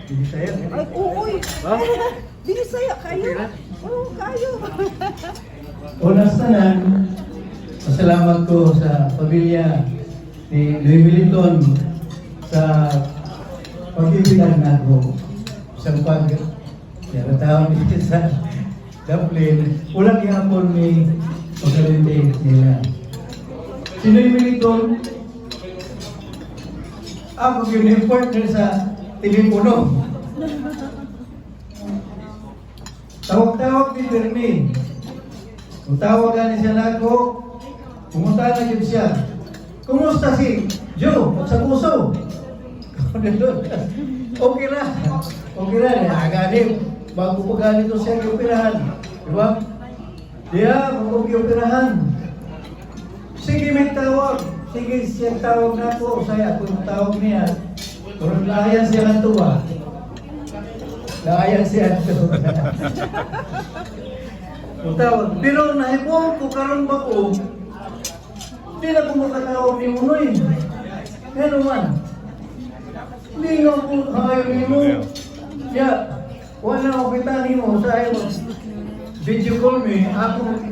Binisaya. Ay, uy. Ha? Binisaya kayo. Oo, kayo. Unang tanan, pasalamat ko sa pamilya ni Louis Militon sa pag-ibigan na ako sa pag-yarataon dito sa Dublin. Ulang ihapon ni pagkalinte nila. Si Louis Militon, ako yung partner sa telepono. Tawag-tawag ni Bernie. Kung tawagan siya na ako, pumunta na yun siya. Kumusta si Joe? Sa puso? Okay na. Okay na. Aganin. Bago pa ganito siya i-operahan. Diba? Diya, bago i-operahan. Sige, may tawag. Sige, siya tawag na ako. Saya, ako yung tawag niya. Pero lahayan siya ng tuwa. Lahayan siya ng tuwa. Tawag. Pero naibong ko karon ba ko, hindi na ko makatawag ni Munoy. Ano man? Hindi nga ko kakayo ni mo. Kaya, wala ako kita ni mo sa iyo. Video call me, akong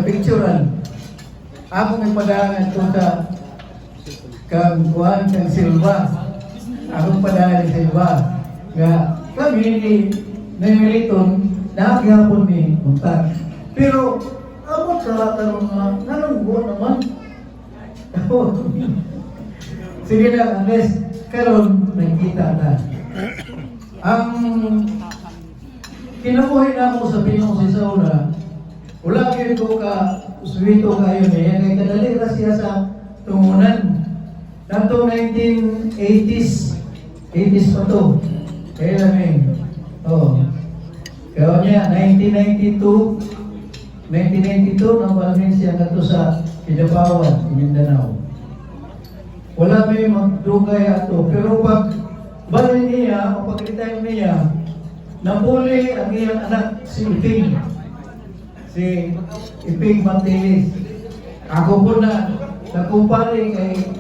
picturean. Akong ipadaan ko sa kang Silva. Akong padaan sa Silva. Nga, kami ni Militon, nakakihapon ni Muntak. Pero, abot sa lahat ng mga nanunggo naman. Sige na, unless karon nakikita na. Ang kinabuhay na ako sa Pinong si Saula, wala kayo ko ka suwito kayo niya. Kaya kadali na siya sa tungunan. Natong 1980s, 80s pa to. Kaya namin. Kaya niya, 1992, nang palamin siya nato sa Kidapawan, Mindanao. Wala may magdugay ato. Pero pag balik niya, o pag-retire niya, napuli ang iyang anak, si Iping. Si Iping Mantilis. Ako po na, nakumpari kay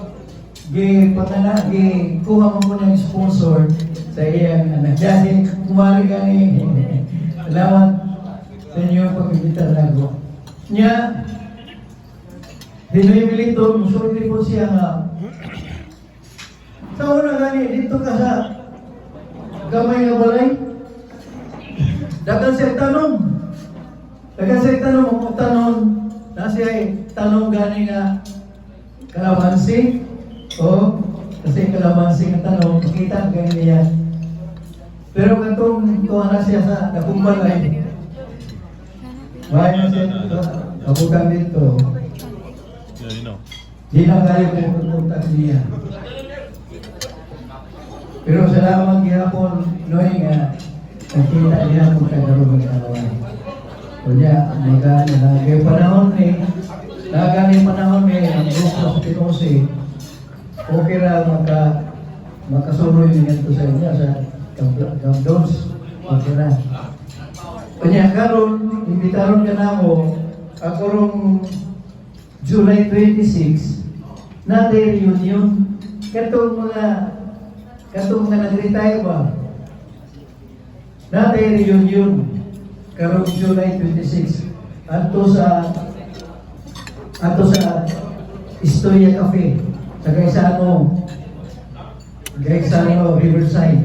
kuha mo po ng sponsor sa iyang anak. Dahil kumari ka ni salamat sa inyo pag-ibita na ako. Niya, Louis Militon, musulti po siya nga. Sa una gani, dito ka sa gamay nga balay. Dagan siya tanong. Ang tanong, na siya tanong gani nga kalamansi. Kasi kalamansi nga tanong, makita gani niya. Pero katong kuha na siya sa nakumbalay. Bahay na siya kabutan dito. Di na kayo pupunta niya. Pero salamat gihapon, Noy, nga nakita niya kung kagaro mag-awan. Kunya, lagay panahon ang grupo sa Pinosi, okay ra makasuloy niya ito sa inyo sa Camdons. Okay ra. Kunya, karon imbitaron ka na ako rong July 26, natin reunion. Katong mga nag-retire ba? Natin reunion. Karong July 26. Ato sa Historia Cafe. Sa Gaisano, Riverside.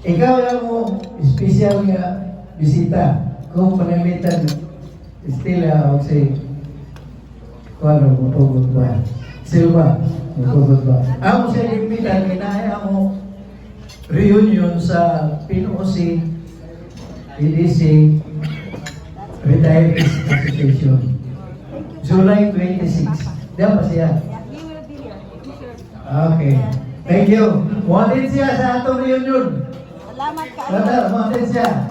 Ikaw lang mo, special nga bisita. Kung panamitan, still say, kuano mo tugot ba? Silva, mo tugot ba? Ako siya imbitan, kinaya mo reunion sa PNOC EDC Retirees Association. July 26. Diyan ba siya? Okay. Thank you. Wanted siya sa atong reunion. Salamat kayo. Wanted siya.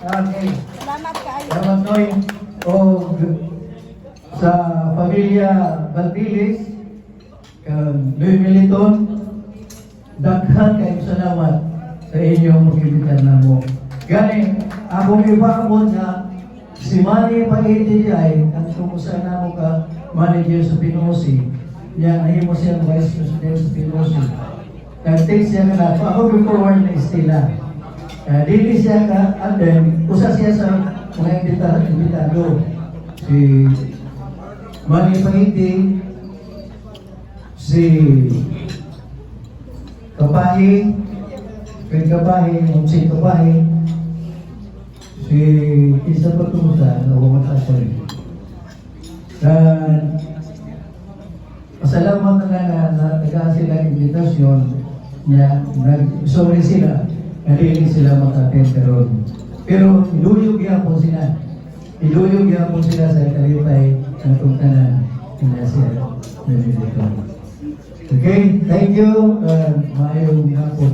Okay. Salamat kayo. Salamat Noy. Sa pamilya Baltilis, Louis Militon, daghan kayo salamat sa inyong mag-ibitan na mo. Gani, akong ipakabot na si Manny Pag-ITI, ang tumusa na mo ka manager sa Pinosi, niya nahimo siya vice president sa Pinosi. Nag-text siya na ako before one na istila. Dili siya ka, and then, usa siya sa mga imbitado. Si Manny Pangiting, si Kapahi, Fred Kapahi, si Kapahi, si isa pa ito sa nawamatay. Pasalamat na nagkaan sila ng invitasyon niya, sorry sila, hindi sila maka-attend pero iluyog yapon sila. Iluyog yapon sila sa kalipay ng tungtanan na siya nandito. Okay, thank you. Maayong hapon.